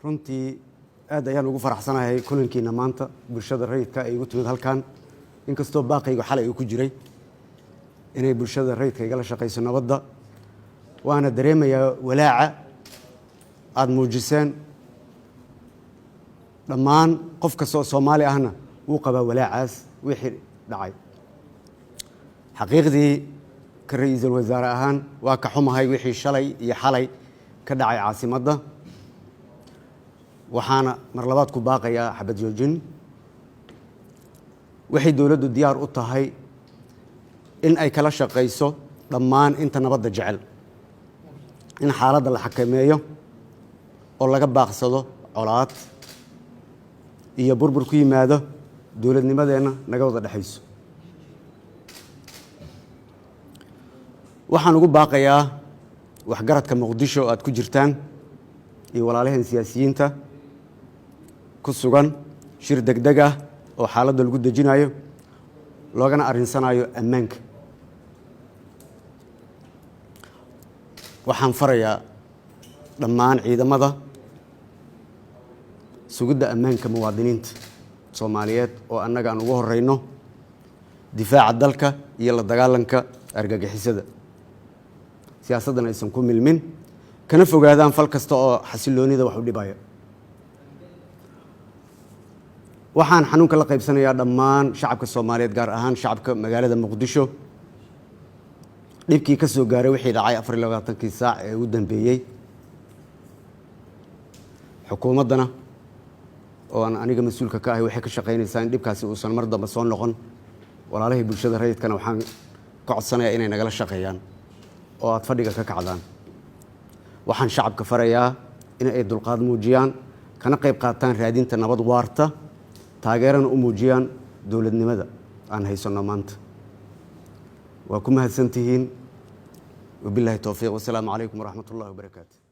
runtii aad ayaan ugu faraxsanahay kulankiina maanta bulshada rayidka ay ugu timid halkan inkastoo baaqaygu xalay uu ku jiray inay bulshada rayidka igala shaqayso nabadda waana dareemayaa walaaca aad muujiseen dhammaan qof kasta oo Soomaali ahna wuu qabaa walaacaas wixii dhacay xaqiiqdii ka ra'iisul wasaare ahaan waa ka xumahay wixii shalay iyo xalay ka dhacay caasimadda waxaana mar labaad ku baaqayaa xabad joojin waxay dawladdu diyaar u tahay in ay kala shaqayso dhammaan inta nabadda jecel in xaaladda la xakameeyo oo laga baaqsado colaad iyo burbur ku yimaado dawladnimadeena naga wada dhaxayso waxaan ugu baaqayaa waxgaradka Muqdisho aad ku jirtaan iyo walaalaheen siyaasiyiinta ku sugan shir degdeg ah oo xaaladda lagu dejinayo loogana arinsanayo ammaanka waxaan farayaa dhammaan ciidamada sugidda ammaanka muwaadiniinta Soomaaliyeed oo annaga aan ugu horeyno difaaca dalka iyo la dagaalanka argagixisada siyaasaddan aysan ku milmin kana fogaadaan fal kasta oo xasiloonida wax u dhibaya waxaan xanuunka la qaybsanayaa dhammaan shacabka Soomaaliyeed gaar ahaan shacabka magaalada Muqdisho dhibkii ka soo gaaray wixii dhacay 24 saac ee ugu dambeeyay xukuumaddana oo aan aniga mas'uulka ka ahay waxay ka shaqeynaysaa in dhibkaasi uusan mar dambe soo noqon walaalahay bulshada rayidkana waxaan ka codsanayaa inay nagala shaqeeyaan oo aad fadhiga ka kacdaan waxaan shacabka farayaa in ay dulqaad muujiyaan kana qayb qaataan raadinta nabad waarta taageerana u muujiyaan dawladnimada aan haysano maanta waa ku mahadsantihiin wabillahi tawfiiq wassalaamu calaykum waraxmatullaahi wabarakaatuh